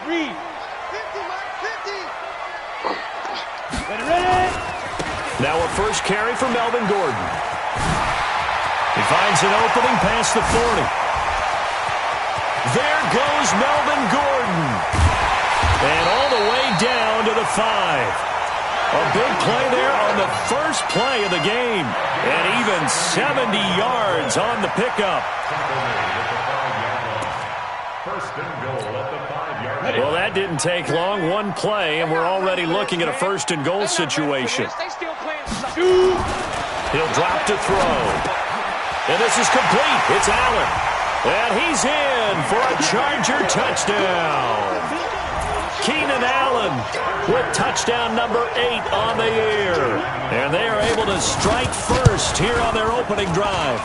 Read. 50. Ready. Now a first carry for Melvin Gordon. He finds an opening past the 40. There goes Melvin Gordon. And all the way down to the 5. A big play there on the first play of the game. And even 70 yards on the pickup. Well, that didn't take long. One play, and we're already looking at a first and goal situation. He'll drop to throw. And this is complete. It's Allen. And he's in for a Charger touchdown. Keenan Allen with touchdown number 8 on the year. And they are able to strike first here on their opening drive.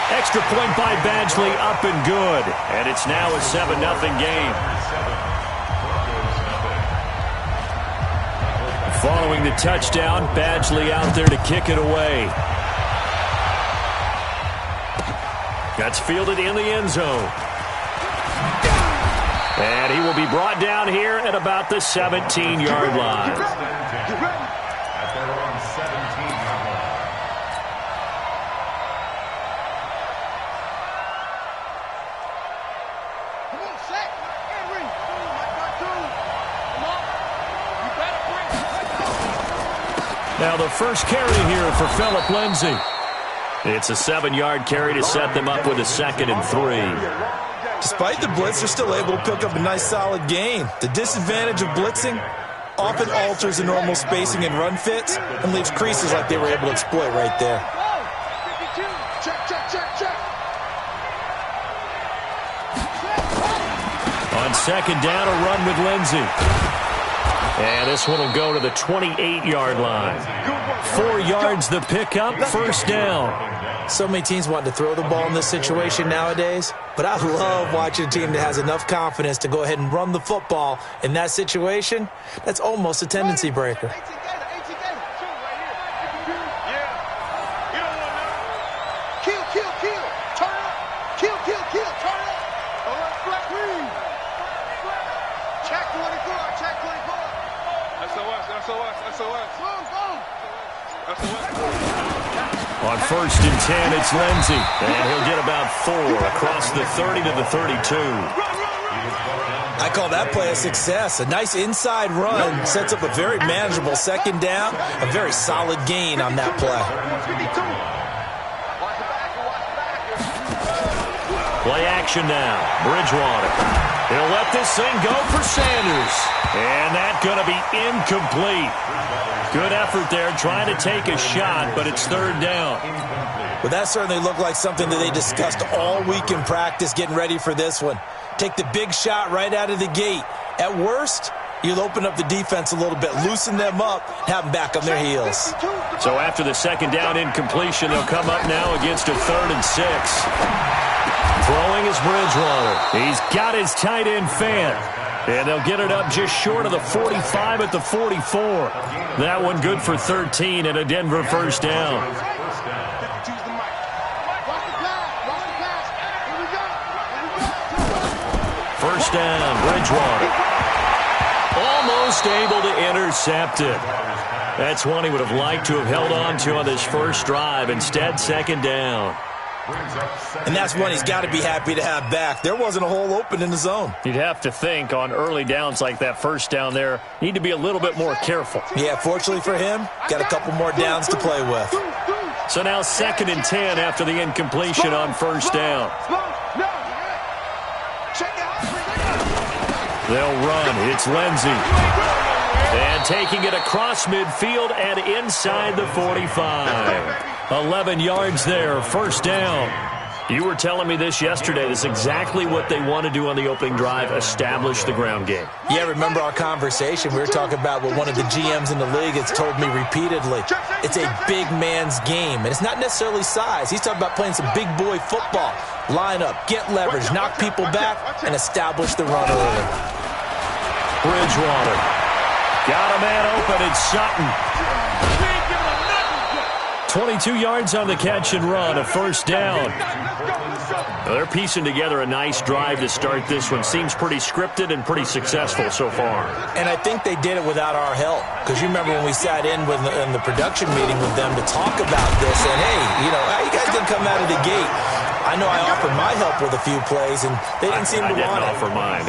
Extra point by Badgley, up and good. And it's now a 7-0 game. Following the touchdown, Badgley out there to kick it away. That's fielded in the end zone. And he will be brought down here at about the 17-yard line. Now the first carry here for Phillip Lindsay. It's a 7-yard carry to set them up with a 2nd and 3. Despite the blitz, they're still able to pick up a nice solid gain. The disadvantage of blitzing often alters the normal spacing and run fits and leaves creases like they were able to exploit right there. On 2nd down, a run with Lindsay. And this one will go to the 28-yard line. 4 yards the pickup, first down. So many teams want to throw the ball in this situation nowadays, but I love watching a team that has enough confidence to go ahead and run the football in that situation. That's almost a tendency breaker. On 1st and 10, it's Lindsay. And he'll get about 4 across the 30 to the 32. I call that play a success. A nice inside run sets up a very manageable 2nd down. A very solid gain on that play. Play action now. Bridgewater. He'll let this thing go for Sanders. And that's going to be incomplete. Good effort there trying to take a shot, but it's 3rd down. Well, that certainly looked like something that they discussed all week in practice getting ready for this one. Take the big shot right out of the gate. At worst, you'll open up the defense a little bit, loosen them up, have them back on their heels. So after the 2nd down incompletion, they'll come up now against a 3rd and 6. Throwing is Bridgewater. He's got his tight end fan. And they'll get it up just short of the 45 at the 44. That one good for 13 and a Denver first down. First down, Bridgewater. Almost able to intercept it. That's one he would have liked to have held on to on this first drive. Instead, 2nd down. And that's one he's got to be happy to have back. There wasn't a hole open in the zone. You'd have to think on early downs like that first down there, need to be a little bit more careful. Yeah, fortunately for him, got a couple more downs to play with. So now 2nd and 10 after the incompletion on first down. They'll run. It's Lindsay. And taking it across midfield and inside the 45. 11 yards there, first down. You were telling me this yesterday. This is exactly what they want to do on the opening drive, establish the ground game. Yeah, remember our conversation. We were talking about what one of the GMs in the league has told me repeatedly. It's a big man's game, and it's not necessarily size. He's talking about playing some big boy football. Line up, get leverage, knock people back, and establish the run early. Bridgewater. Got a man open. It's Sutton. 22 yards on the catch and run, a first down. Well, they're piecing together a nice drive to start this one. Seems pretty scripted and pretty successful so far. And I think they did it without our help. Because you remember when we sat in the production meeting with them to talk about this, and hey, how you guys didn't come out of the gate? I know I offered my help with a few plays, and they didn't seem to want it. I didn't offer mine.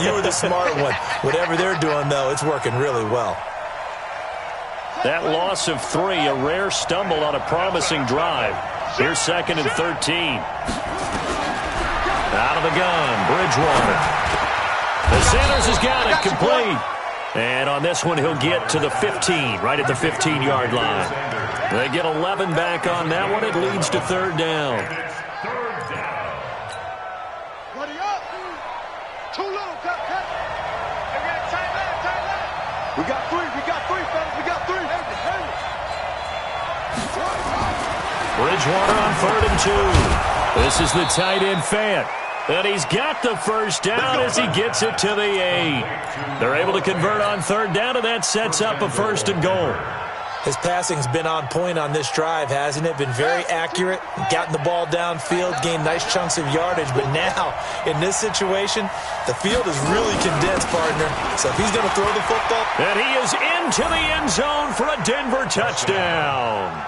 You were the smart one. Whatever they're doing, though, it's working really well. That loss of 3, a rare stumble on a promising drive. Here's 2nd and 13. Out of the gun, Bridgewater. The Sanders has got it, complete. And on this one, he'll get to the 15, right at the 15-yard line. They get 11 back on that one. It leads to 3rd down. We got 3, fellas. We got 3. Bridgewater on 3rd and 2. This is the tight end, Fant. And he's got the first down as he gets it to the 8. They're able to convert on 3rd down, and that sets up a 1st and goal. His passing's been on point on this drive, hasn't it? Been very accurate, gotten the ball downfield, gained nice chunks of yardage. But now, in this situation, the field is really condensed, partner. So if he's going to throw the football... And he is into the end zone for a Denver touchdown.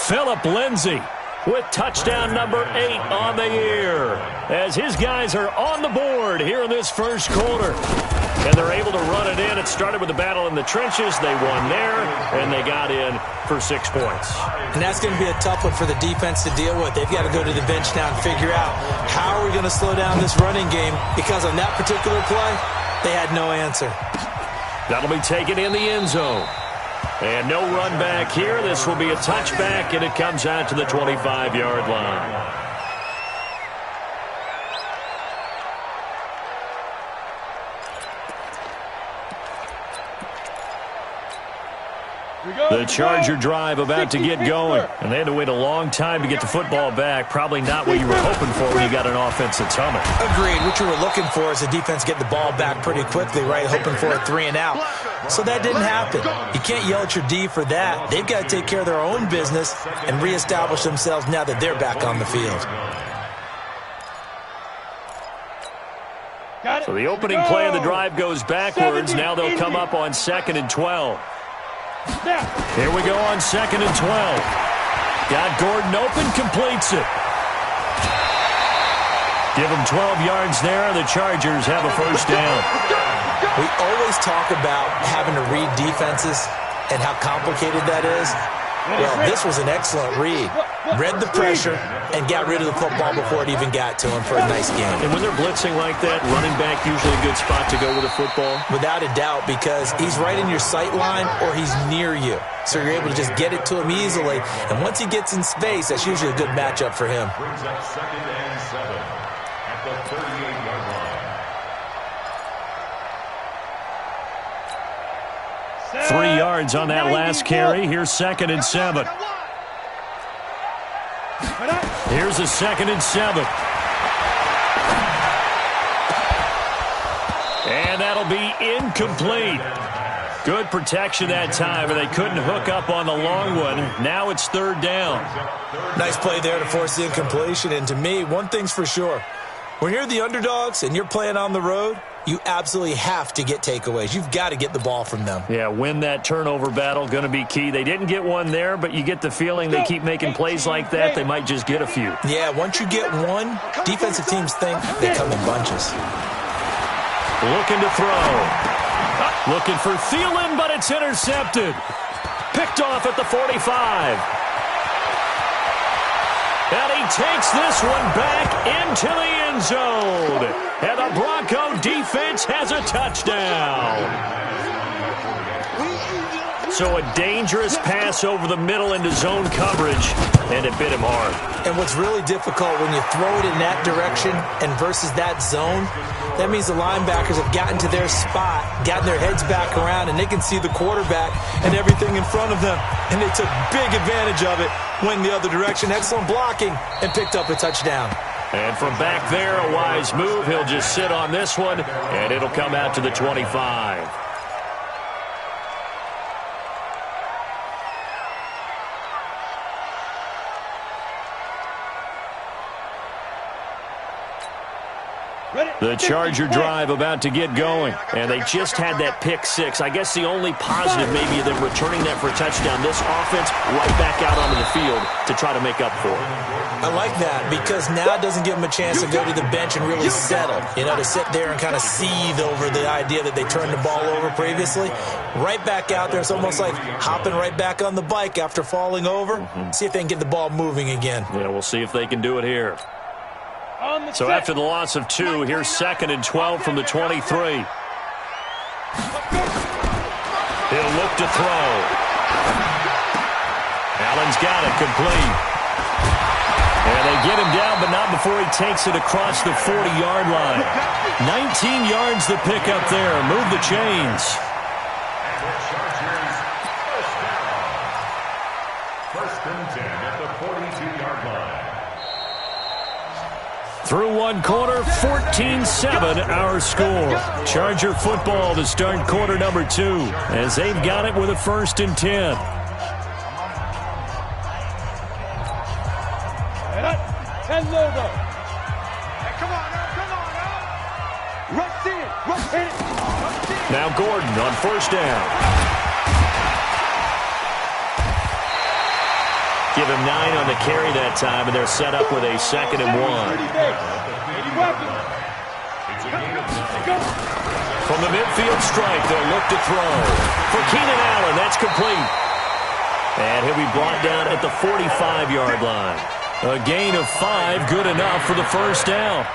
Phillip Lindsay with touchdown number 8 on the year, as his guys are on the board here in this first quarter. And they're able to run it in. It started with a battle in the trenches. They won there, and they got in for 6 points. And that's going to be a tough one for the defense to deal with. They've got to go to the bench now and figure out how are we going to slow down this running game, because on that particular play, they had no answer. That'll be taken in the end zone. And no run back here. This will be a touchback, and it comes out to the 25-yard line. The Charger drive about to get going, and they had to wait a long time to get the football back. Probably not what you were hoping for when you got an offense that's humming. Agreed. What you were looking for is the defense get the ball back pretty quickly, right? Hoping for a 3 and out. So that didn't happen. You can't yell at your D for that. They've got to take care of their own business and reestablish themselves now that they're back on the field. So the opening play of the drive goes backwards. Now they'll come up on 2nd and 12. Here we go on 2nd and 12. Got Gordon open, completes it. Give him 12 yards there. The Chargers have a first down. We always talk about having to read defenses and how complicated that is. Well, this was an excellent read. Read the pressure and got rid of the football before it even got to him for a nice game. And when they're blitzing like that, running back usually a good spot to go with a football? Without a doubt, because he's right in your sight line or he's near you. So you're able to just get it to him easily. And once he gets in space, that's usually a good matchup for him. Brings up 2nd and 7 at the 38-yard line. 3 yards on that last carry. Here's 2nd and 7. Here's a 2nd and 7. And that'll be incomplete. Good protection that time, and they couldn't hook up on the long one. Now it's 3rd down. Nice play there to force the incompletion. And to me, one thing's for sure. When you're the underdogs and you're playing on the road, you absolutely have to get takeaways. You've got to get the ball from them. Yeah, win that turnover battle, going to be key. They didn't get one there, but you get the feeling they keep making plays like that, they might just get a few. Yeah, once you get one, defensive teams think they come in bunches. Looking to throw. Looking for Thielen, but it's intercepted. Picked off at the 45. And he takes this one back into the end zone. And the Bronco defense has a touchdown. So a dangerous pass over the middle into zone coverage, and it bit him hard. And what's really difficult when you throw it in that direction and versus that zone, that means the linebackers have gotten to their spot, gotten their heads back around, and they can see the quarterback and everything in front of them. And they took big advantage of it, went the other direction. Excellent blocking, and picked up a touchdown. And from back there, a wise move. He'll just sit on this one, and it'll come out to the 25. The Charger drive about to get going. And they just had that pick six. I guess the only positive maybe of them returning that for a touchdown. This offense right back out onto the field to try to make up for it. I like that because now it doesn't give them a chance to go to the bench and really settle. You know, to sit there and kind of seethe over the idea that they turned the ball over previously. Right back out there. It's almost like hopping right back on the bike after falling over. See if they can get the ball moving again. Yeah, we'll see if they can do it here. So after the loss of 2, here's 2nd and 12 from the 23. He'll look to throw. Allen's got it complete. And they get him down, but not before he takes it across the 40-yard line. 19 yards to pick up there. Move the chains. First and 10 at the 42-yard line. Through one quarter, 14-7 our score. Charger football to start quarter number 2 as they've got it with a 1st and 10. Now Gordon on 1st down. Give him 9 on the carry that time, and they're set up with a 2nd and 1. From the midfield strike, they'll look to throw. For Keenan Allen, that's complete. And he'll be brought down at the 45-yard line. A gain of 5, good enough for the 1st down.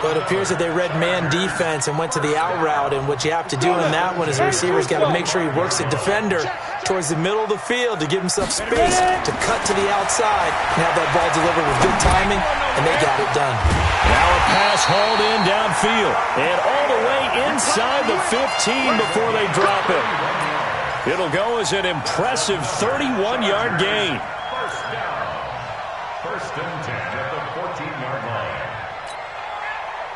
But it appears that they read man defense and went to the out route, and what you have to do in that one is the receiver's got to make sure he works the defender towards the middle of the field to give himself space to cut to the outside and have that ball delivered with good timing, and they got it done. Now a pass hauled in downfield and all the way inside the 15 before they drop it. It'll go as an impressive 31-yard gain. First down. 1st and 10 at the 14-yard line.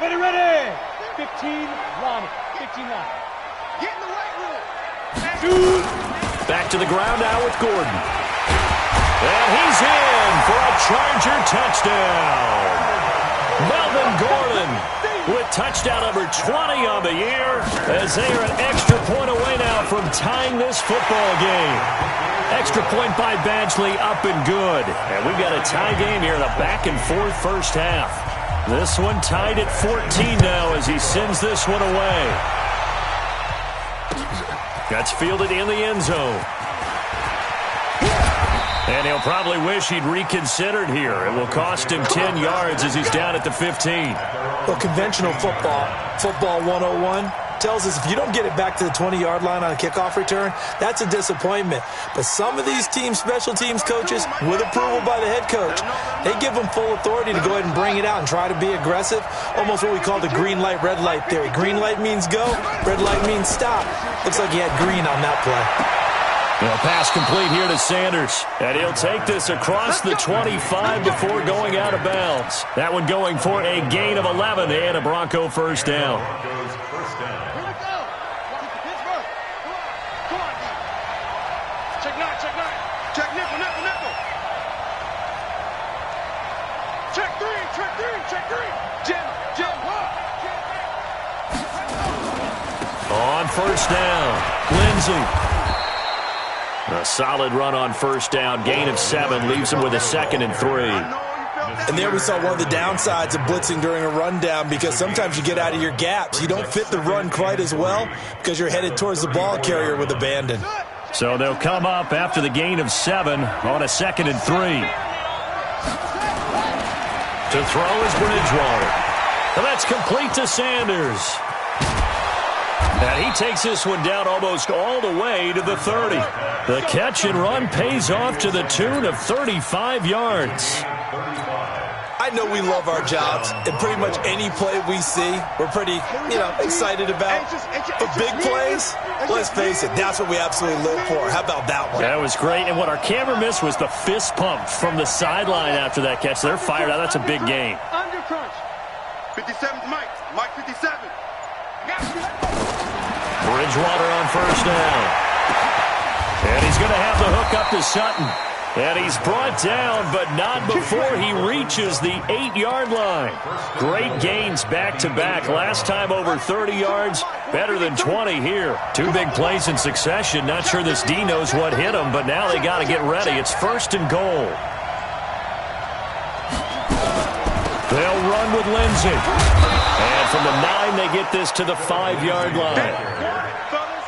Ready. 15 line. 15 line. Get in the weight room. Back to the ground now with Gordon. And he's in for a Charger touchdown. Melvin Gordon with touchdown number 20 on the year as they are an extra point away now from tying this football game. Extra point by Badgley up and good. And we've got a tie game here in a back-and-forth first half. This one tied at 14 now as he sends this one away. That's fielded in the end zone. And he'll probably wish he'd reconsidered here. It will cost him 10 yards as he's down at the 15. Well, conventional football 101, tells us if you don't get it back to the 20-yard line on a kickoff return, that's a disappointment. But some of these special teams coaches, with approval by the head coach, they give them full authority to go ahead and bring it out and try to be aggressive, almost what we call the green light, red light theory. Green light means go, red light means stop. Looks like he had green on that play. Well, pass complete here to Sanders. And he'll take this across the 25 before going out of bounds. That one going for a gain of 11 and a Bronco first down. On first down, Lindsey. A solid run on first down. Gain of 7 leaves him with a 2nd and 3. And there we saw one of the downsides of blitzing during a rundown, because sometimes you get out of your gaps. You don't fit the run quite as well because you're headed towards the ball carrier with abandon. So they'll come up after the gain of 7 on a 2nd and 3. To throw is Bridgewater. And that's complete to Sanders. And he takes this one down almost all the way to the 30. The catch and run pays off to the tune of 35 yards. I know we love our jobs, and pretty much any play we see, we're pretty, excited about. But big plays, let's face it, that's what we absolutely live for. How about that one? That was great, and what our camera missed was the fist pump from the sideline after that catch. They're fired out. That's a big gain. Under crunch. 57's Mike 57. Bridgewater on first down. And he's going to have the hook up to Sutton. And he's brought down, but not before he reaches the 8-yard line. Great gains back-to-back. Last time over 30 yards, better than 20 here. 2 big plays in succession. Not sure this D knows what hit him, but now they got to get ready. It's 1st and goal. They'll run with Lindsay. And from the 9, they get this to the 5-yard line.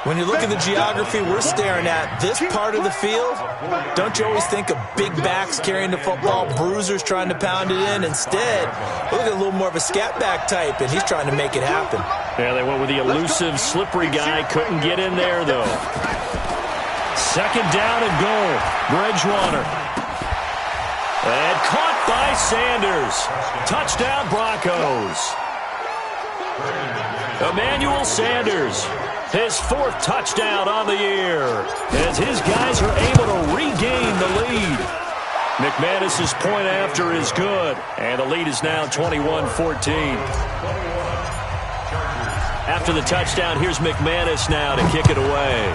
When you look at the geography we're staring at, this part of the field, don't you always think of big backs carrying the football, bruisers trying to pound it in? Instead, look at a little more of a scat back type, and he's trying to make it happen. Yeah, they went with the elusive, slippery guy. Couldn't get in there, though. 2nd down and goal. Bridgewater. And caught by Sanders. Touchdown, Broncos. Emmanuel Sanders. His 4th touchdown on the year as his guys are able to regain the lead. McManus's point after is good, and the lead is now 21-14. After the touchdown, here's McManus now to kick it away.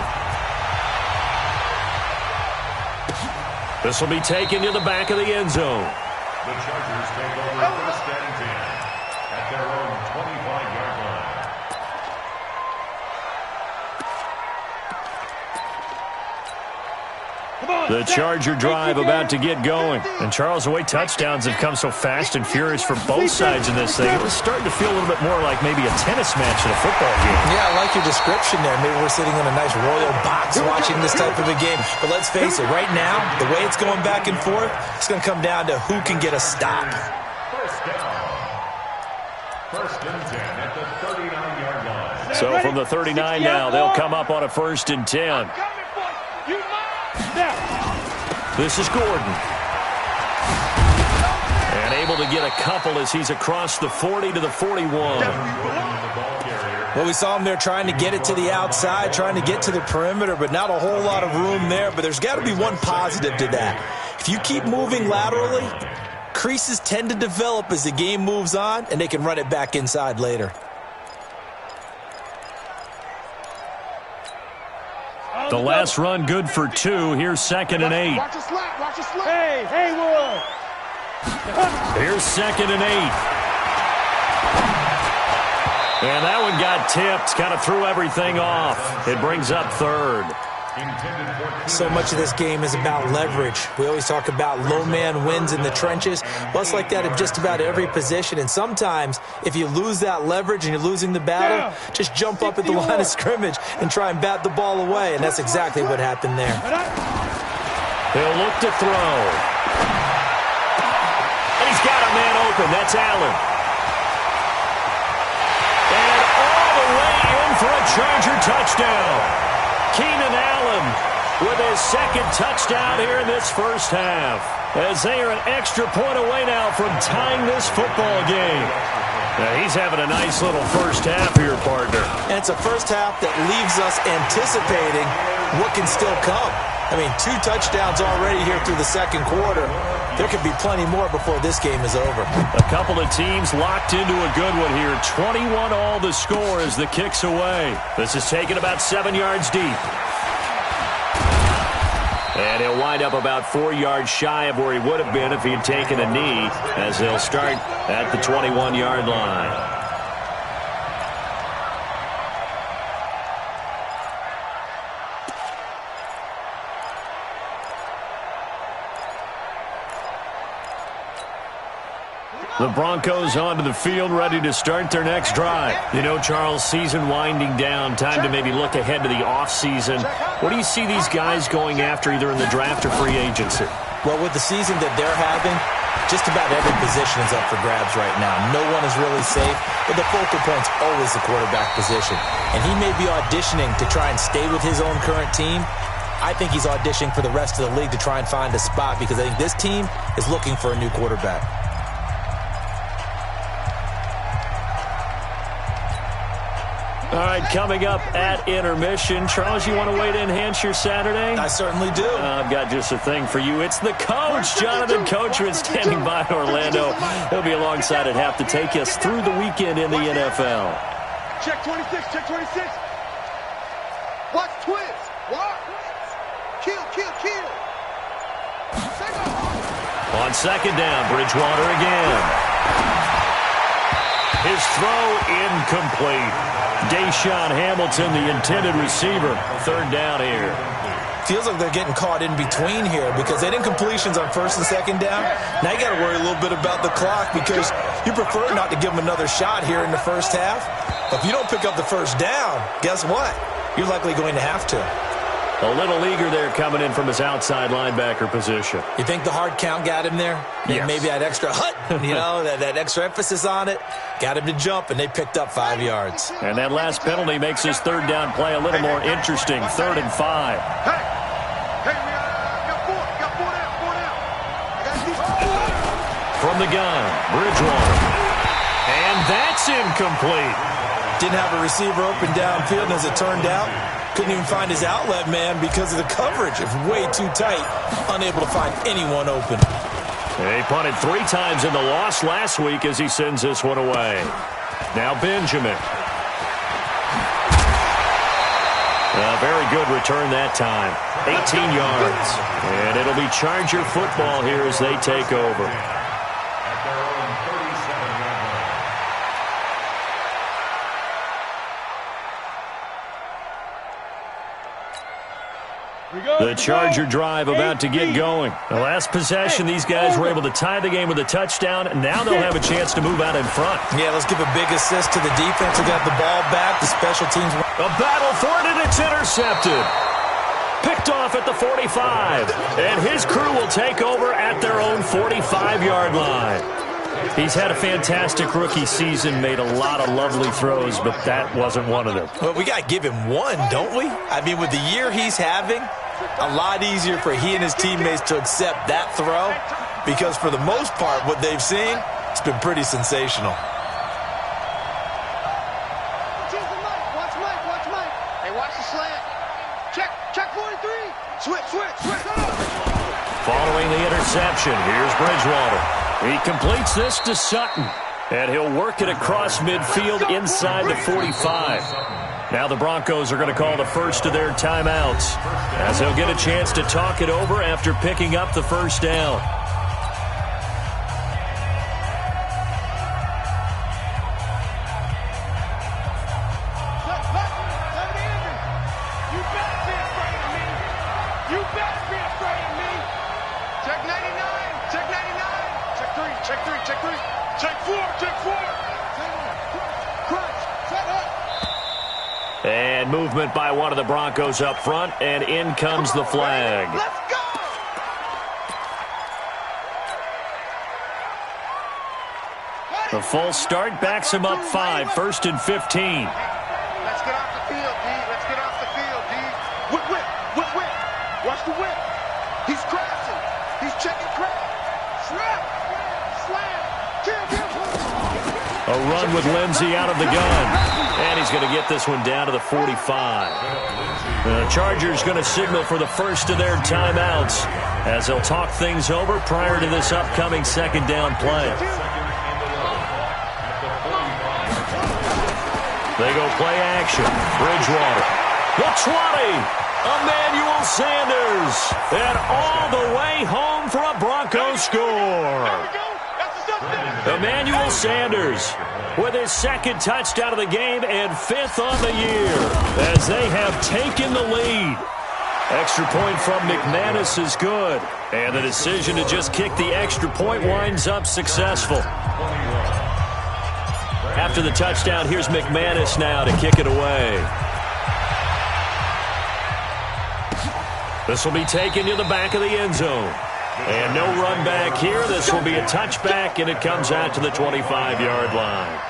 This will be taken to the back of the end zone. The Chargers take over 1st and 10 at their own 25-yard line. The Charger drive about to get going. And Charles, the way touchdowns have come so fast and furious for both sides in this thing, it was starting to feel a little bit more like maybe a tennis match in a football game. Yeah, I like your description there. Maybe we're sitting in a nice royal box watching this type of a game. But let's face it, right now, the way it's going back and forth, it's going to come down to who can get a stop. 1st down. 1st and 10 at the 39-yard line. So from the 39 now, they'll come up on a 1st and 10. This is Gordon. And able to get a couple as he's across the 40 to the 41. Well, we saw him there trying to get it to the outside, trying to get to the perimeter, but not a whole lot of room there. But there's got to be one positive to that. If you keep moving laterally, creases tend to develop as the game moves on, and they can run it back inside later. The last run good for 2. Here's 2nd and 8. Watch a slap, watch a slap. Hey, Haywood. Here's 2nd and 8. And that one got tipped. Kind of threw everything off. It brings up 3rd. So much of this game is about leverage. We always talk about low man wins in the trenches. Well, it's like that in just about every position. And sometimes, if you lose that leverage and you're losing the battle, just jump up at the line of scrimmage and try and bat the ball away. And that's exactly what happened there. He'll look to throw. And he's got a man open. That's Allen. And all the way in for a Charger touchdown. Keenan Allen with his 2nd touchdown here in this 1st half. As they are an extra point away now from tying this football game. Now he's having a nice little 1st half here, partner. And it's a 1st half that leaves us anticipating what can still come. I mean, 2 touchdowns already here through the 2nd quarter. There could be plenty more before this game is over. A couple of teams locked into a good one here. 21 all the score as the kick's away. This is taken about 7 yards deep. And he'll wind up about 4 yards shy of where he would have been if he had taken a knee, as they'll start at the 21-yard line. The Broncos onto the field, ready to start their next drive. You know, Charles, season winding down, time to maybe look ahead to the offseason. What do you see these guys going after, either in the draft or free agency? Well, with the season that they're having, just about every position is up for grabs right now. No one is really safe, but the focal point's always the quarterback position. And he may be auditioning to try and stay with his own current team. I think he's auditioning for the rest of the league to try and find a spot, because I think this team is looking for a new quarterback. All right, coming up at intermission. Charles, you want to wait to enhance your Saturday? I certainly do. I've got just a thing for you. It's the coach, Jonathan Coachman, standing by in Orlando. He'll be alongside at half to take us through the weekend in the NFL. Check 26, check 26. Watch twins. Watch. Kill, kill, kill. On second down, Bridgewater again. His throw incomplete. Deshaun Hamilton, the intended receiver. Third down here. Feels like they're getting caught in between here because they didn't completions on first and second down. Now you got to worry a little bit about the clock because you prefer not to give them another shot here in the first half. But if you don't pick up the first down, guess what? You're likely going to have to. A little eager there coming in from his outside linebacker position. You think the hard count got him there? Yes. Maybe that extra that extra emphasis on it got him to jump, and they picked up 5 yards. And that last penalty makes his third down play a little more interesting. 3rd and 5. From the gun, Bridgewater. And that's incomplete. Didn't have a receiver open downfield, and as it turned out, couldn't even find his outlet man because of the coverage. It's way too tight, unable to find anyone open. He punted 3 times in the loss last week as he sends this one away. Now Benjamin. A very good return that time. 18 yards. And it'll be Charger football here as they take over. The Charger drive about to get going. The last possession, these guys were able to tie the game with a touchdown, and now they'll have a chance to move out in front. Yeah, let's give a big assist to the defense who got the ball back. The special teams. A battle for it, and it's intercepted. Picked off at the 45, and his crew will take over at their own 45-yard line. He's had a fantastic rookie season, made a lot of lovely throws, but that wasn't one of them. Well, we got to give him one, don't we? I mean, with the year he's having, a lot easier for he and his teammates to accept that throw because for the most part, what they've seen, it's been pretty sensational. Watch Mike. Hey, watch the slant. Check 43. Switch. Following the interception, here's Bridgewater. He completes this to Sutton, and he'll work it across midfield inside the 45. Now the Broncos are going to call the first of their timeouts as they'll get a chance to talk it over after picking up the first down. And movement by one of the Broncos up front, and in comes the flag. Let's go! The false start backs him up 5, 1st and 15. Let's get off the field, D. Let's get off the field, D. Whip. Watch the whip. He's crashing. He's checking crash. Slap. Kill. A run with Lindsey out of the gun. And he's going to get this one down to the 45. The Chargers going to signal for the first of their timeouts as they'll talk things over prior to this upcoming second down play. They go play action. Bridgewater. The 20. Emmanuel Sanders. And all the way home for a Broncos score. Emmanuel Sanders with his second touchdown of the game and 5th on the year as they have taken the lead. Extra point from McManus is good, and the decision to just kick the extra point winds up successful. After the touchdown, here's McManus now to kick it away. This will be taken to the back of the end zone. And no run back here. This will be a touchback, and it comes out to the 25-yard line.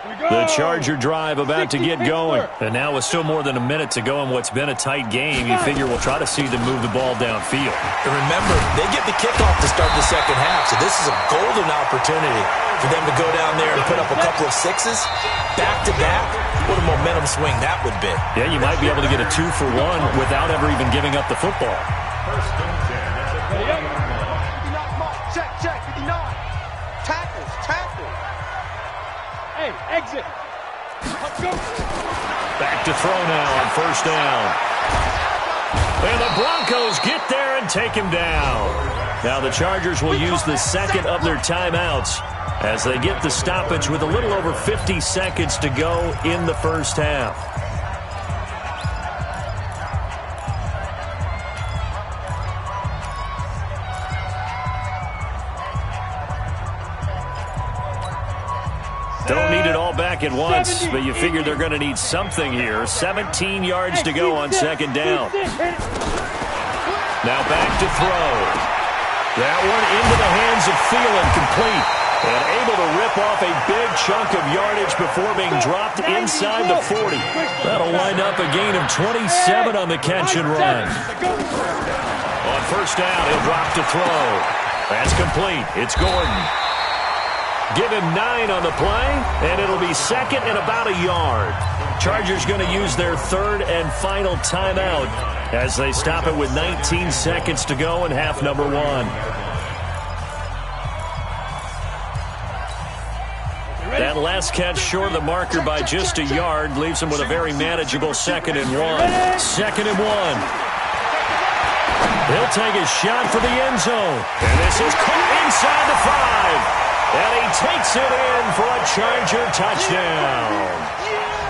The Charger drive about to get going. And now with still more than a minute to go in what's been a tight game, you figure we'll try to see them move the ball downfield. And remember, they get the kickoff to start the second half, so this is a golden opportunity for them to go down there and put up a couple of sixes back-to-back. What a momentum swing that would be. Yeah, you might be able to get a 2-for-1 without ever even giving up the football. Check. 59. Tackle. Hey, exit. Back to throw now on first down. And the Broncos get there and take him down. Now the Chargers will use the second of their timeouts as they get the stoppage with a little over 50 seconds to go in the first half. Don't need it all back at once, but you figure they're going to need something here. 17 yards to go on second down. Now back to throw. That one into the hands of Thielen, complete. And able to rip off a big chunk of yardage before being dropped inside the 40. That'll wind up a gain of 27 on the catch and run. On first down, he'll drop to throw. That's complete. It's Gordon. Give him 9 on the play, and it'll be second and about a yard. Chargers going to use their third and final timeout as they stop it with 19 seconds to go in half number 1. That last catch short of the marker by just a yard leaves him with a very manageable 2nd and 1. 2nd and 1. He'll take a shot for the end zone. And this is caught inside the 5. And he takes it in for a Charger touchdown.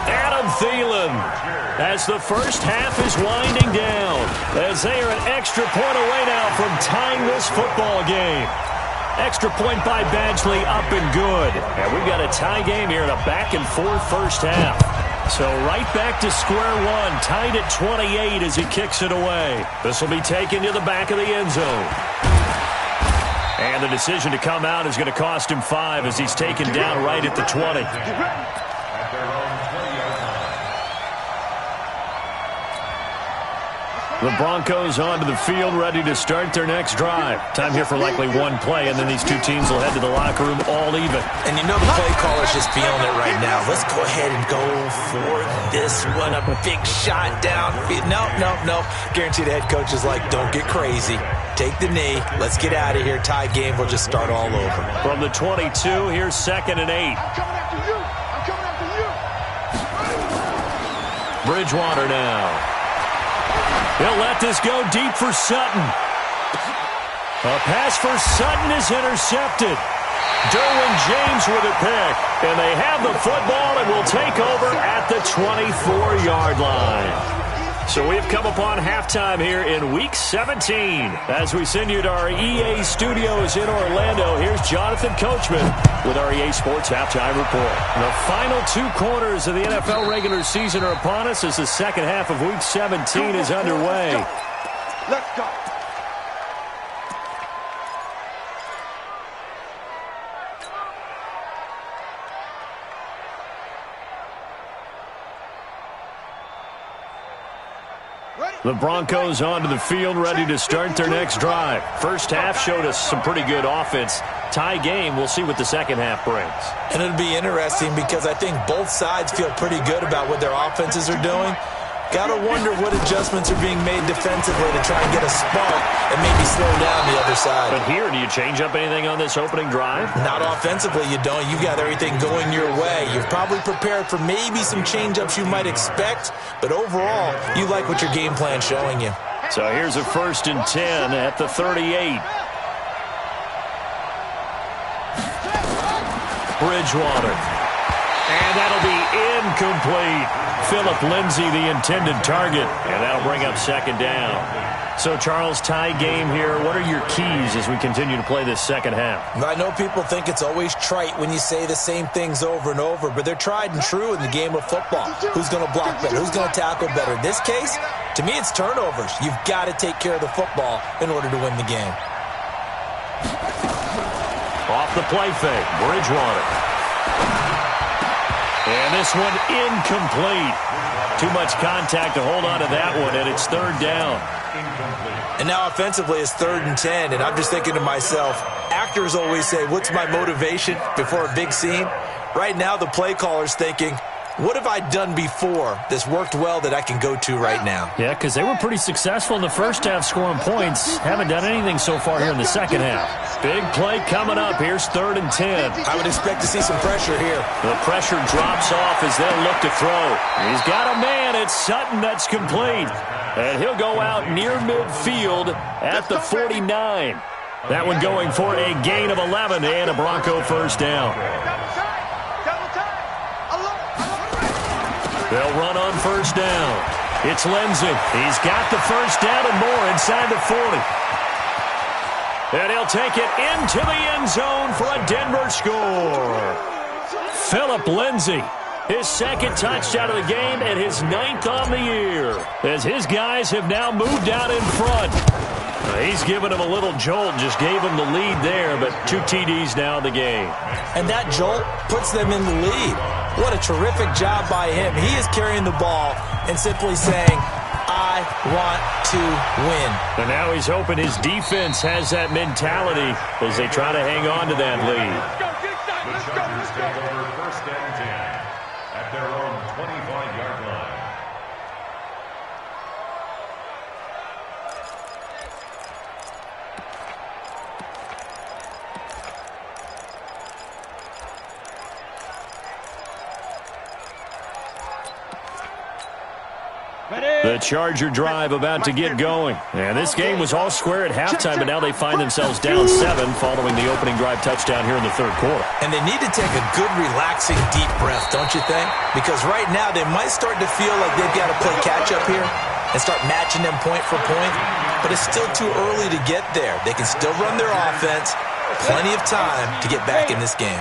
Adam Thielen, as the first half is winding down, as they are an extra point away now from tying this football game. Extra point by Badgley, up and good. And we've got a tie game here in a back-and-forth first half. So right back to square one, tied at 28 as he kicks it away. This will be taken to the back of the end zone. And the decision to come out is going to cost him 5 as he's taken down right at the 20. The Broncos onto the field, ready to start their next drive. Time here for likely one play, and then these two teams will head to the locker room all even. And you know the play caller's just feeling it right now. Let's go ahead and go for this one. A big shot down. No. Guaranteed the head coach is like, don't get crazy. Take the knee. Let's get out of here. Tie game. We'll just start all over. From the 22, here's 2nd and 8. I'm coming after you. Bridgewater now. He'll let this go deep for Sutton. A pass for Sutton is intercepted. Derwin James with a pick. And they have the football and will take over at the 24-yard line. So we've come upon halftime here in Week 17. As we send you to our EA studios in Orlando, here's Jonathan Coachman with our EA Sports Halftime Report. The final 2 quarters of the NFL regular season are upon us as the second half of Week 17 is underway. Let's go. The Broncos onto the field, ready to start their next drive. First half showed us some pretty good offense. Tie game, we'll see what the second half brings. And it'll be interesting because I think both sides feel pretty good about what their offenses are doing. Got to wonder what adjustments are being made defensively to try and get a spark and maybe slow down the other side. But here, do you change up anything on this opening drive? Not offensively, you don't. You've got everything going your way. You've probably prepared for maybe some change-ups you might expect, but overall, you like what your game plan's showing you. So here's a 1st and 10 at the 38. Bridgewater. And that'll be incomplete. Philip Lindsay, the intended target, and that'll bring up 2nd down. So, Charles, tie game here. What are your keys as we continue to play this second half? I know people think it's always trite when you say the same things over and over, but they're tried and true in the game of football. Who's going to block better? Who's going to tackle better? In this case, to me, it's turnovers. You've got to take care of the football in order to win the game. Off the play fake, Bridgewater. And this one incomplete. Too much contact to hold on to that one, and it's 3rd down. And now offensively it's 3rd and 10, and I'm just thinking to myself, actors always say, what's my motivation before a big scene? Right now the play caller's thinking, What have I done before that's worked well that I can go to right now? Yeah, because they were pretty successful in the first half scoring points. Haven't done anything so far here in the second half. Big play coming up. Here's 3rd and 10. I would expect to see some pressure here. The pressure drops off as they'll look to throw. He's got a man. It's Sutton that's complete. And he'll go out near midfield at the 49. That one going for a gain of 11 and a Bronco first down. They'll run on first down. It's Lindsey. He's got the first down and more inside the 40. And he'll take it into the end zone for a Denver score. Philip Lindsey, his 2nd touchdown of the game and his 9th on the year, as his guys have now moved out in front. He's given him a little jolt, just gave him the lead there, but 2 TDs now in the game. And that jolt puts them in the lead. What a terrific job by him. He is carrying the ball and simply saying, I want to win. And now he's hoping his defense has that mentality as they try to hang on to that lead. The Chargers take over 1st and 10 at their own 25-yard line. The Charger drive about to get going. And this game was all square at halftime, but now they find themselves down 7 following the opening drive touchdown here in the 3rd quarter. And they need to take a good, relaxing, deep breath, don't you think? Because right now they might start to feel like they've got to play catch-up here and start matching them point for point. But it's still too early to get there. They can still run their offense. Plenty of time to get back in this game.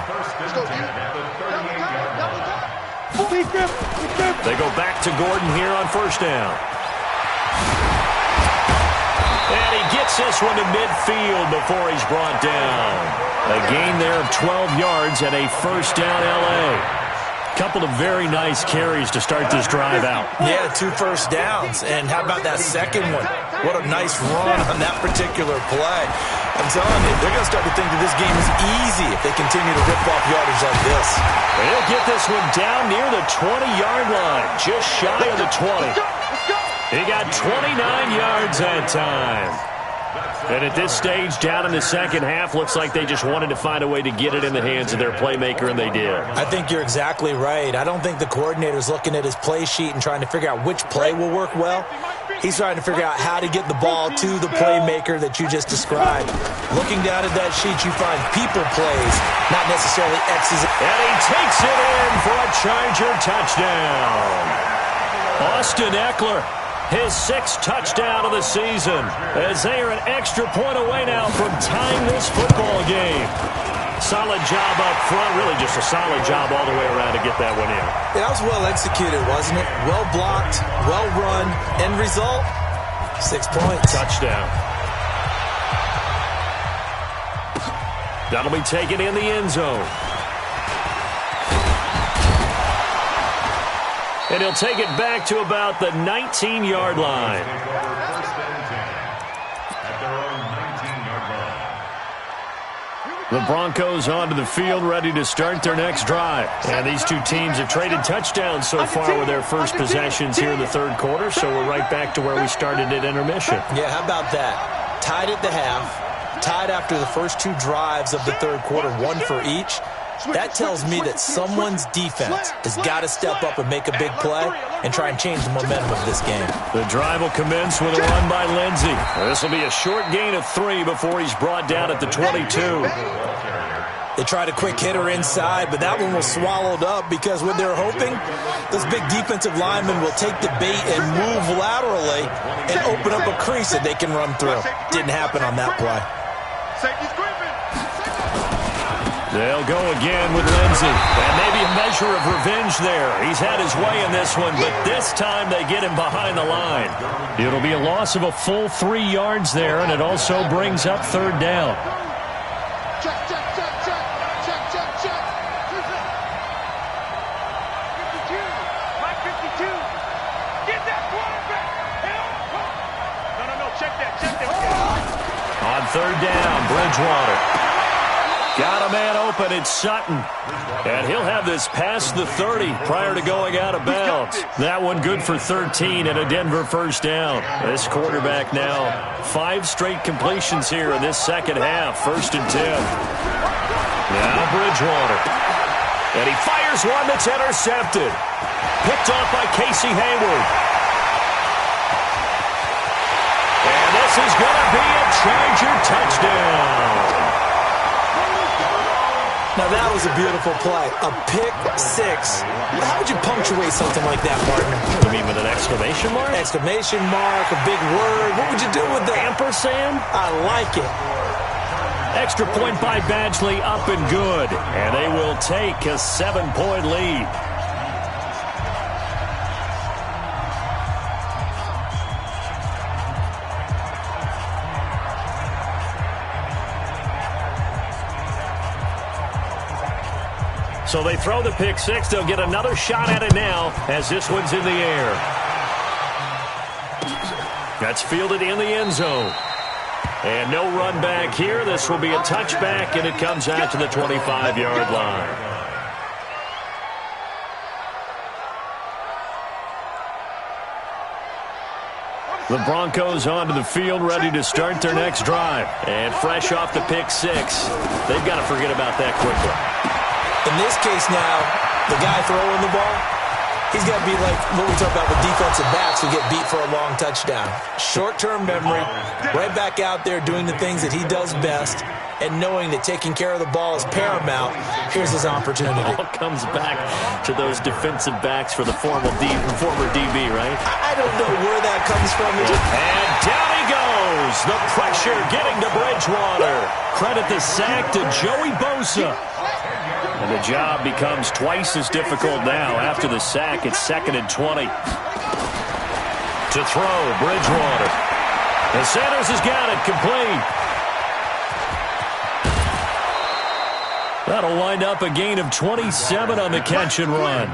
They go back to Gordon here on first down. And he gets this one to midfield before he's brought down. A gain there of 12 yards and a first down L.A. Couple of very nice carries to start this drive out. Yeah, 2 first downs. And how about that second one? What a nice run on that particular play. I'm telling you, they're going to start to think that this game is easy if they continue to rip off yardage like this. And he'll get this one down near the 20-yard line, just shy of the 20. He got 29 yards that time. And at this stage, down in the second half, looks like they just wanted to find a way to get it in the hands of their playmaker, and they did. I think you're exactly right. I don't think the coordinator's looking at his play sheet and trying to figure out which play will work well. He's trying to figure out how to get the ball to the playmaker that you just described. Looking down at that sheet, you find people plays, not necessarily X's. And he takes it in for a Charger touchdown. Austin Eckler, his 6th touchdown of the season, as they are an extra point away now from tying this football game. Solid job up front, really just a solid job all the way around to get that one in. That was well executed, wasn't it? Well blocked, well run. End result, 6 points. Touchdown. That'll be taken in the end zone. And he'll take it back to about the 19-yard line. The Broncos onto the field, ready to start their next drive. And these two teams have traded touchdowns so far with their first possessions here in the 3rd quarter, so we're right back to where we started at intermission. Yeah, how about that? Tied at the half, tied after the first 2 drives of the 3rd quarter, 1 for each. That tells me that someone's defense has got to step up and make a big play and try and change the momentum of this game. The drive will commence with a run by Lindsey. This will be a short gain of 3 before he's brought down at the 22. They tried a quick hitter inside, but that one was swallowed up because what they're hoping, those big defensive linemen will take the bait and move laterally and open up a crease that they can run through. Didn't happen on that play. They'll go again with Lindsey. And maybe a measure of revenge there. He's had his way in this one, but this time they get him behind the line. It'll be a loss of a full 3 yards there, and it also brings up 3rd down. Check, check, check, check. Check, check, check. 52. Mike 52. Get that quarterback. No, check that, check that. On 3rd down, Bridgewater. Got a man open. It's Sutton. And he'll have this past the 30 prior to going out of bounds. That one good for 13 and a Denver first down. This quarterback now 5 straight completions here in this second half. 1st and 10. Now Bridgewater. And he fires one that's intercepted. Picked off by Casey Hayward. And this is going to be a Charger touchdown. Now, that was a beautiful play. A pick 6. How would you punctuate something like that, Martin? You mean with an exclamation mark? Exclamation mark, a big word. What would you do with that? Ampersand? I like it. Extra point by Badgley, up and good. And they will take a 7-point lead. So they throw the pick 6. They'll get another shot at it now as this one's in the air. That's fielded in the end zone. And no run back here. This will be a touchback, and it comes out to the 25-yard line. The Broncos onto the field, ready to start their next drive. And fresh off the pick 6, they've got to forget about that quickly. In this case now, the guy throwing the ball, he's got to be like what we talk about with defensive backs who get beat for a long touchdown. Short-term memory, right back out there doing the things that he does best, and knowing that taking care of the ball is paramount. Here's his opportunity. It all comes back to those defensive backs for the former DB, right? I don't know where that comes from. And down he goes. The pressure getting to Bridgewater. Credit the sack to Joey Bosa. And the job becomes twice as difficult now. After the sack, it's 2nd and 20. To throw, Bridgewater. And Sanders has got it complete. That'll wind up a gain of 27 on the catch and run.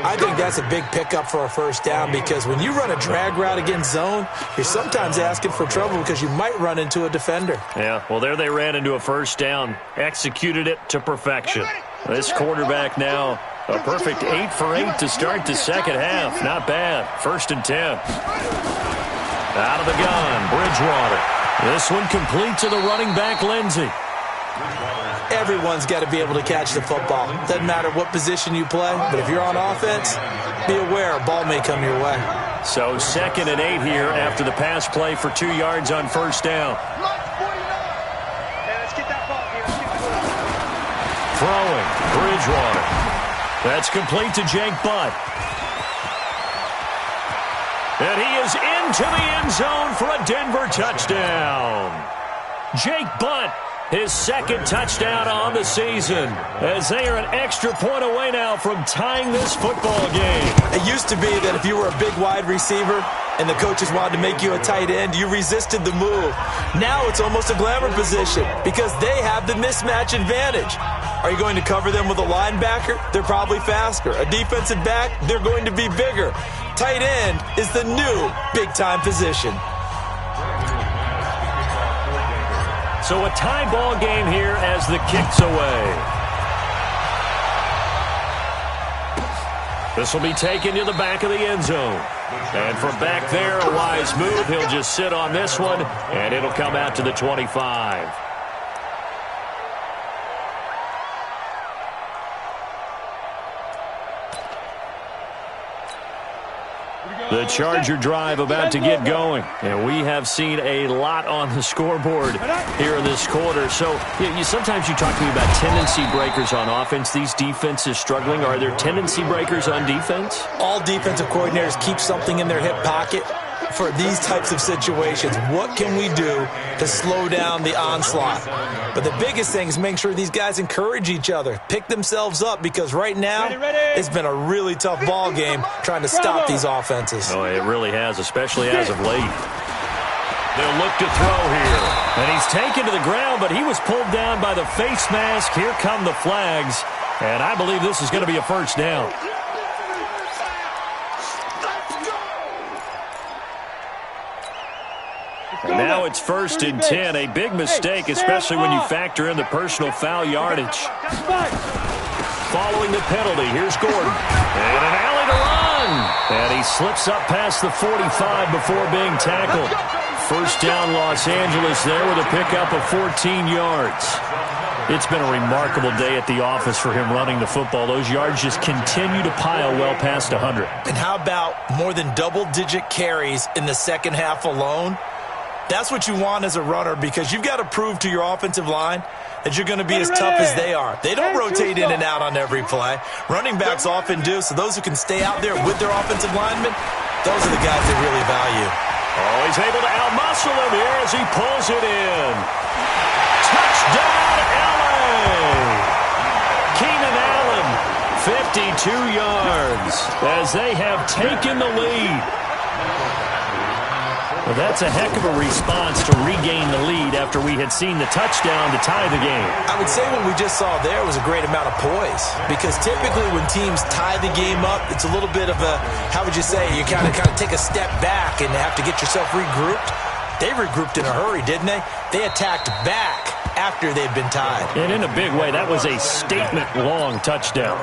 I think that's a big pickup for a first down because when you run a drag route against zone, you're sometimes asking for trouble because you might run into a defender. Yeah, well, there they ran into a first down. Executed it to perfection. This quarterback now a perfect 8 for 8 to start the second half. Not bad. 1st and 10. Out of the gun, Bridgewater. This one complete to the running back, Lindsey. Everyone's got to be able to catch the football. Doesn't matter what position you play, but if you're on offense, be aware a ball may come your way. So 2nd and 8 here after the pass play for 2 yards on first down. Throwing, Bridgewater. That's complete to Jake Butt. And he is into the end zone for a Denver touchdown. Jake Butt, his 2nd touchdown on the season, as they are an extra point away now from tying this football game. It used to be that if you were a big wide receiver and the coaches wanted to make you a tight end, you resisted the move. Now it's almost a glamour position because they have the mismatch advantage. Are you going to cover them with a linebacker? They're probably faster. A defensive back? They're going to be bigger. Tight end is the new big-time position. So a tie ball game here as the kick's away. This will be taken to the back of the end zone. And from back there, a wise move. He'll just sit on this one, and it'll come out to the 25. The Charger drive about to get going, and we have seen a lot on the scoreboard here in this quarter. So sometimes you talk to me about tendency breakers on offense. These defenses struggling. Are there tendency breakers on defense? All defensive coordinators keep something in their hip pocket for these types of situations. What can we do to slow down the onslaught? But the biggest thing is make sure these guys encourage each other, pick themselves up, because right now it's been a really tough ball game trying to stop these offenses. Oh, it really has, especially as of late. They'll look to throw here. And he's taken to the ground, but he was pulled down by the face mask. Here come the flags. And I believe this is going to be a first down. And now it's 1st and 10. A big mistake, especially when you factor in the personal foul yardage. Following the penalty, here's Gordon. And an alley to run. And he slips up past the 45 before being tackled. First down, Los Angeles there with a pickup of 14 yards. It's been a remarkable day at the office for him running the football. Those yards just continue to pile well past 100. And how about more than double-digit carries in the second half alone? That's what you want as a runner, because you've got to prove to your offensive line that you're going to be as tough as they are. They don't rotate in and out on every play. Running backs often do, so those who can stay out there with their offensive linemen, those are the guys they really value. Oh, he's able to outmuscle him here as he pulls it in. Touchdown, LA! Keenan Allen, 52 yards as they have taken the lead. Well, that's a heck of a response to regain the lead after we had seen the touchdown to tie the game. I would say what we just saw there was a great amount of poise, because typically when teams tie the game up, it's a little bit of a, how would you say, you kind of take a step back and have to get yourself regrouped. They regrouped in a hurry, didn't they? They attacked back after they'd been tied. And in a big way, that was a statement-long touchdown.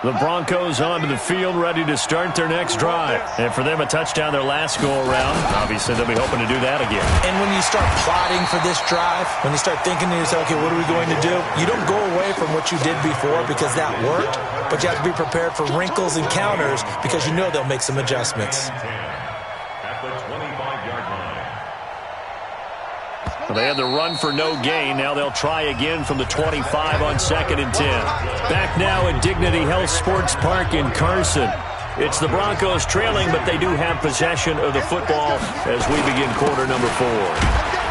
The Broncos onto the field, ready to start their next drive. And for them, a touchdown their last go-around. Obviously, they'll be hoping to do that again. And when you start plotting for this drive, when you start thinking to yourself, okay, what are we going to do? You don't go away from what you did before because that worked, but you have to be prepared for wrinkles and counters because you know they'll make some adjustments. At the 25-yard line. Well, they had the run for no gain. Now they'll try again from the 25 on 2nd and 10. Back now at Dignity Health Sports Park in Carson. It's the Broncos trailing, but they do have possession of the football as we begin quarter number 4.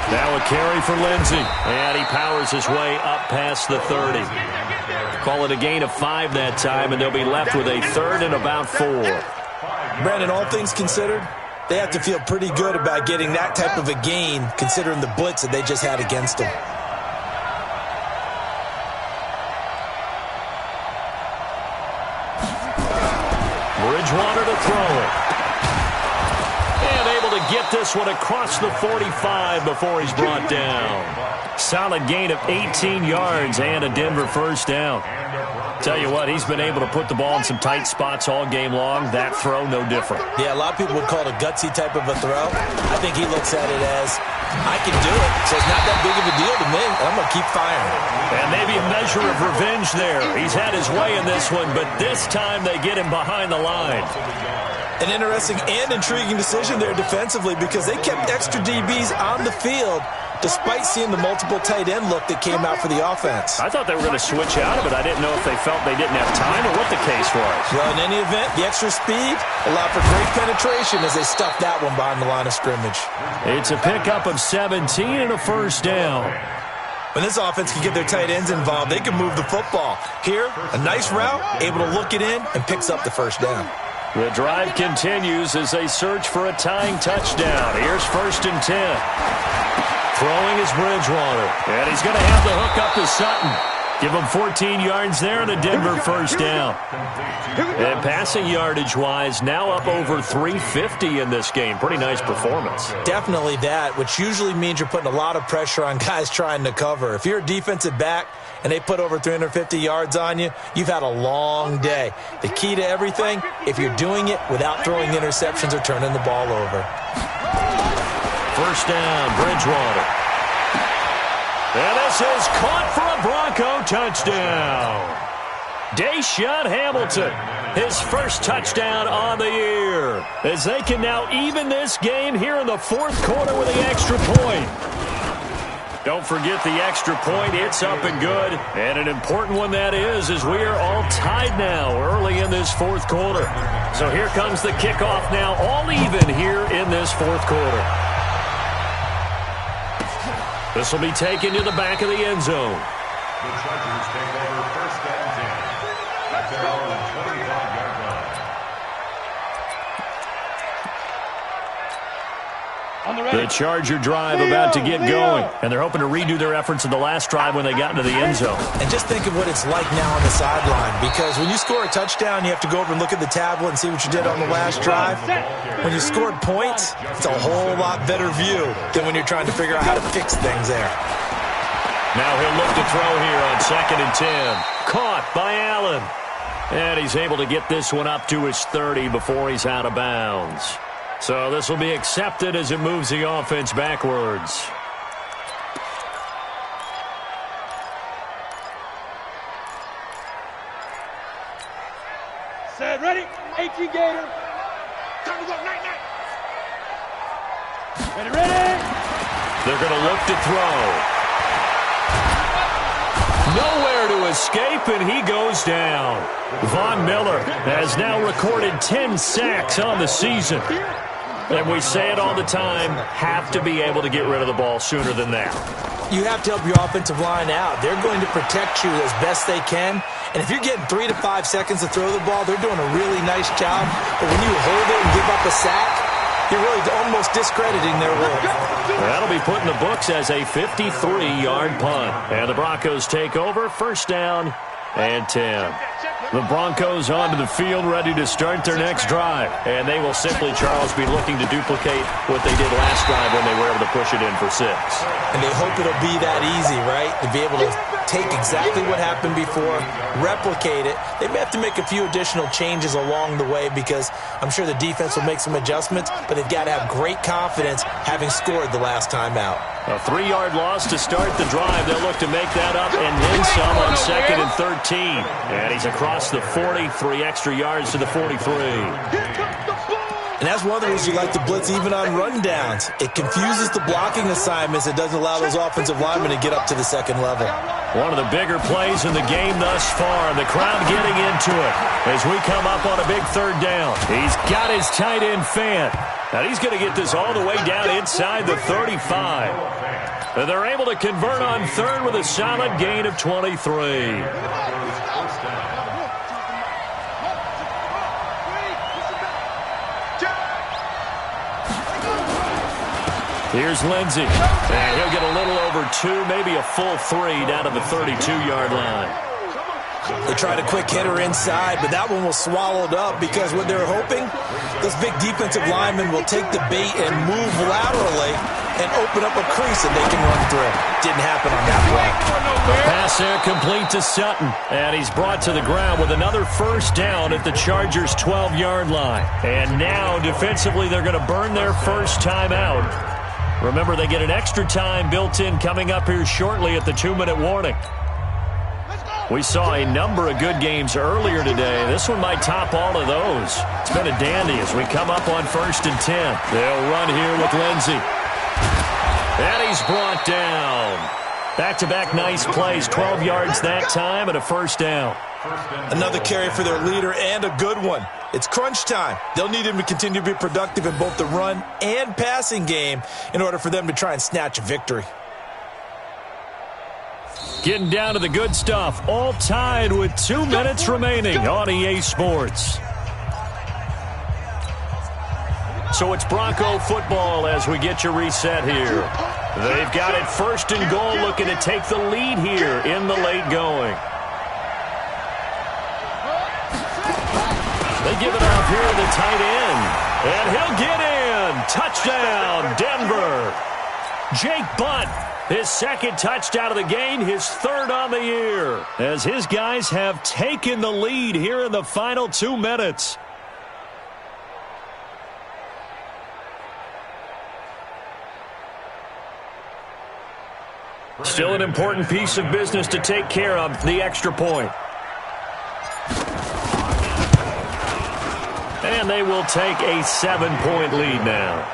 Now a carry for Lindsey, and he powers his way up past the 30. Call it a gain of 5 that time, and they'll be left with a 3rd and about 4. Brandon, all things considered, they have to feel pretty good about getting that type of a gain, considering the blitz that they just had against them. Bridgewater to throw it. And able to get this one across the 45 before he's brought down. Solid gain of 18 yards and a Denver first down. Tell you what, he's been able to put the ball in some tight spots all game long. That throw, no different. Yeah, a lot of people would call it a gutsy type of a throw. I think he looks at it as, I can do it, so it's not that big of a deal to me. I'm going to keep firing. And maybe a measure of revenge there. He's had his way in this one, but this time they get him behind the line. An interesting and intriguing decision there defensively, because they kept extra DBs on the field despite seeing the multiple tight end look that came out for the offense. I thought they were going to switch out of it. I didn't know if they felt they didn't have time or what the case was. Well, in any event, the extra speed allowed for great penetration as they stuffed that one behind the line of scrimmage. It's a pickup of 17 and a first down. When this offense can get their tight ends involved, they can move the football. Here, a nice route, able to look it in, and picks up the first down. The drive continues as they search for a tying touchdown. Here's 1st and 10. Throwing is Bridgewater. And he's going to have the hook up to Sutton. Give him 14 yards there and a Denver first down. And passing yardage-wise, now up over 350 in this game. Pretty nice performance. Definitely that, which usually means you're putting a lot of pressure on guys trying to cover. If you're a defensive back and they put over 350 yards on you, you've had a long day. The key to everything, if you're doing it without throwing interceptions or turning the ball over. First down, Bridgewater. And this is caught for a Bronco touchdown. Deshaun Hamilton, his first touchdown on the year, as they can now even this game here in the 4th quarter with the extra point. Don't forget the extra point. It's up and good. And an important one that is, as we are all tied now early in this 4th quarter. So here comes the kickoff now, all even here in this 4th quarter. This will be taken to the back of the end zone. The Chargers take over 1st and 10. At their own 25-yard line. The Charger drive about to get going. And they're hoping to redo their efforts in the last drive when they got into the end zone. And just think of what it's like now on the sideline. Because when you score a touchdown, you have to go over and look at the tablet and see what you did on the last drive. When you scored points, it's a whole lot better view than when you're trying to figure out how to fix things there. Now he'll look to throw here on 2nd and 10. Caught by Allen. And he's able to get this one up to his 30 before he's out of bounds. So this will be accepted as it moves the offense backwards. Set, ready? 18 Gator. Time to go, night. Ready. They're going to look to throw. Nowhere to escape, and he goes down. Von Miller has now recorded 10 sacks on the season. And we say it all the time, have to be able to get rid of the ball sooner than that. You have to help your offensive line out. They're going to protect you as best they can. And if you're getting 3 to 5 seconds to throw the ball, they're doing a really nice job. But when you hold it and give up a sack, you're really almost discrediting their work. That'll be put in the books as a 53-yard punt. And the Broncos take over, 1st down and 10. The Broncos onto the field, ready to start their next drive. And they will simply, Charles, be looking to duplicate what they did last drive when they were able to push it in for 6. And they hope it'll be that easy, right? To be able to take exactly what happened before, replicate it. They may have to make a few additional changes along the way because I'm sure the defense will make some adjustments, but they've got to have great confidence having scored the last time out. A 3-yard loss to start the drive. They'll look to make that up and then some on 2nd and 13. And he's across the 40, 3 extra yards to the 43. And that's one of the reasons you like to blitz even on rundowns. It confuses the blocking assignments. It doesn't allow those offensive linemen to get up to the second level. One of the bigger plays in the game thus far. The crowd getting into it as we come up on a big 3rd down. He's got his tight end Fant. Now he's going to get this all the way down inside the 35. And they're able to convert on 3rd with a solid gain of 23. Here's Lindsey. And he'll get a little over 2, maybe a full 3 down to the 32-yard line. They tried a quick hitter inside, but that one was swallowed up because what they're hoping, those big defensive linemen will take the bait and move laterally and open up a crease that they can run through. Didn't happen on that play. The pass there complete to Sutton, and he's brought to the ground with another 1st down at the Chargers' 12-yard line. And now, defensively, they're going to burn their first time out. Remember, they get an extra time built in coming up here shortly at the 2-minute warning. We saw a number of good games earlier today. This one might top all of those. It's been a dandy as we come up on 1st and 10. They'll run here with Lindsey. And he's brought down. Back-to-back nice plays, 12 yards that time and a 1st down. Another carry for their leader and a good one. It's crunch time. They'll need him to continue to be productive in both the run and passing game in order for them to try and snatch a victory. Getting down to the good stuff. All tied with 2 minutes remaining on EA Sports. So it's Bronco football as we get you reset here. They've got it 1st and goal, looking to take the lead here in the late going. They give it off here to the tight end. And he'll get in. Touchdown, Denver. Jake Butt, his 2nd touchdown of the game, his 3rd on the year, as his guys have taken the lead here in the final 2 minutes. Still an important piece of business to take care of, the extra point. And they will take a 7-point lead now.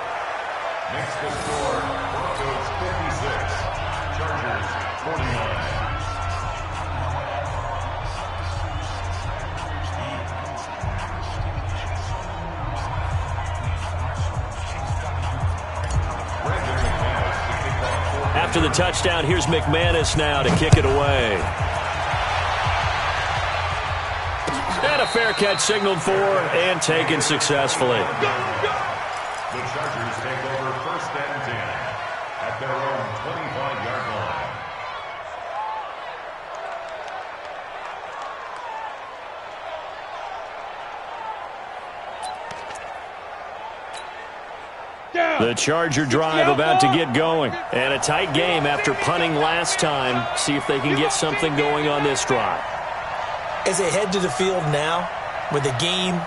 Next to score, Broncos 56, Chargers 49. After the touchdown, here's McManus now to kick it away. And a fair catch signaled for and taken successfully. The Chargers take over 1st and 25-yard line. The Charger drive about to get going. And a tight game after punting last time. See if they can get something going on this drive. As they head to the field now, with the game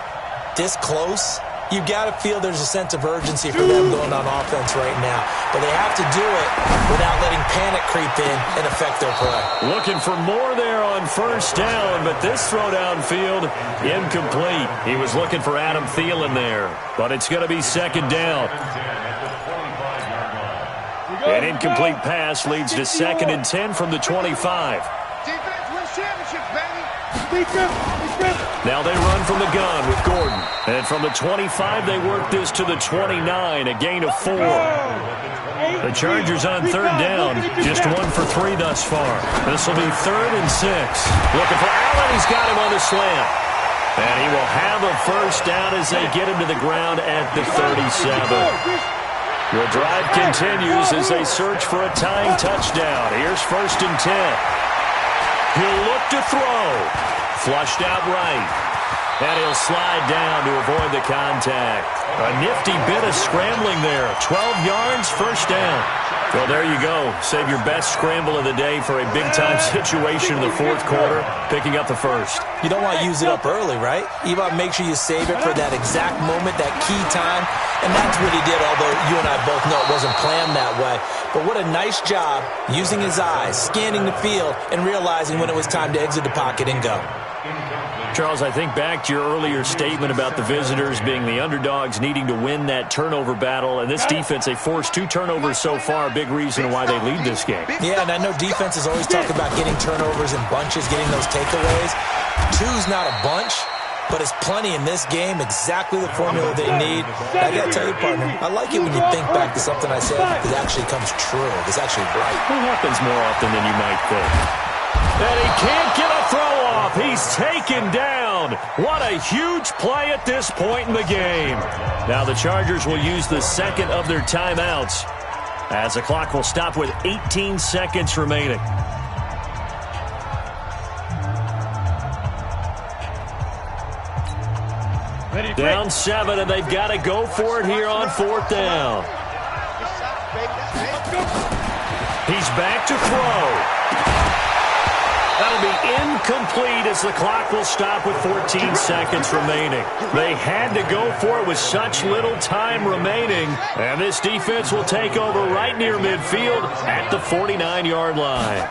this close, you've got to feel there's a sense of urgency for them going on offense right now. But they have to do it without letting panic creep in and affect their play. Looking for more there on first down, but this throw downfield, incomplete. He was looking for Adam Thielen there, but it's going to be second down. An incomplete pass leads to 2nd and 10 from the 25. Defense wins championships, baby. Now they run from the gun with Gordon. And from the 25, they work this to the 29, a gain of 4. The Chargers on third down, just 1 for 3 thus far. This will be 3rd and 6. Looking for Allen, he's got him on the slant. And he will have a first down as they get him to the ground at the 37. The drive continues as they search for a tying touchdown. Here's 1st and 10. He'll look to throw. Flushed out right. And he'll slide down to avoid the contact. A nifty bit of scrambling there. 12 yards, first down. Well, there you go. Save your best scramble of the day for a big-time situation in the 4th quarter, picking up the first. You don't want to use it up early, right? You want to make sure you save it for that exact moment, that key time. And that's what he did, although you and I both know it wasn't planned that way. But what a nice job using his eyes, scanning the field, and realizing when it was time to exit the pocket and go. Charles, I think back to your earlier statement about the visitors being the underdogs needing to win that turnover battle. And this defense, they forced 2 turnovers so far, a big reason why they lead this game. Yeah, and I know defenses always talk about getting turnovers in bunches, getting those takeaways. 2's not a bunch, but it's plenty in this game, exactly the formula they need. I got to tell you, partner, I like it when you think back to something I said that actually comes true. It's actually right. It happens more often than you might think. And he can't get a throw off. He's taken down. What a huge play at this point in the game. Now the Chargers will use the 2nd of their timeouts as the clock will stop with 18 seconds remaining. Down 7, and they've got to go for it here on 4th down. He's back to throw. That'll be incomplete as the clock will stop with 14 seconds remaining. They had to go for it with such little time remaining. And this defense will take over right near midfield at the 49-yard line.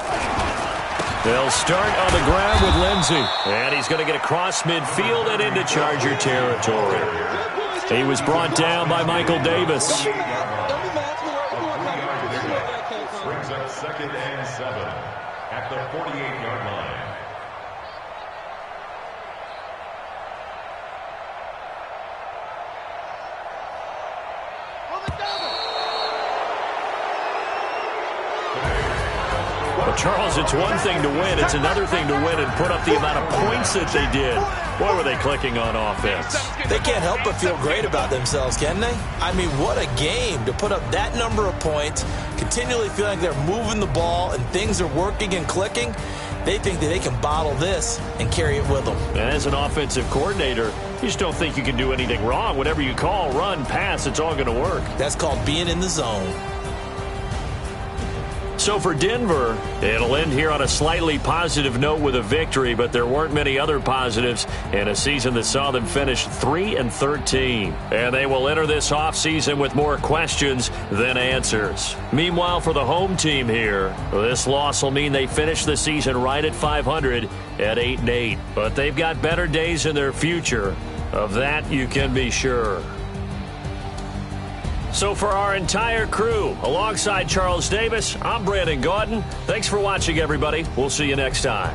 They'll start on the ground with Lindsey. And he's going to get across midfield and into Charger territory. He was brought down by Michael Davis. Brings up 2nd and 7 at the 48-yard line. Well, Charles, it's one thing to win. It's another thing to win and put up the amount of points that they did. Boy, were they clicking on offense. They can't help but feel great about themselves, can they? I mean, what a game to put up that number of points, continually feeling like they're moving the ball and things are working and clicking. They think that they can bottle this and carry it with them. And as an offensive coordinator, you just don't think you can do anything wrong. Whatever you call, run, pass, it's all going to work. That's called being in the zone. So for Denver, it'll end here on a slightly positive note with a victory, but there weren't many other positives in a season that saw them finish 3-13. And they will enter this offseason with more questions than answers. Meanwhile, for the home team here, this loss will mean they finish the season right at 500 at 8-8. But they've got better days in their future. Of that, you can be sure. So for our entire crew, alongside Charles Davis, I'm Brandon Gaudin. Thanks for watching, everybody. We'll see you next time.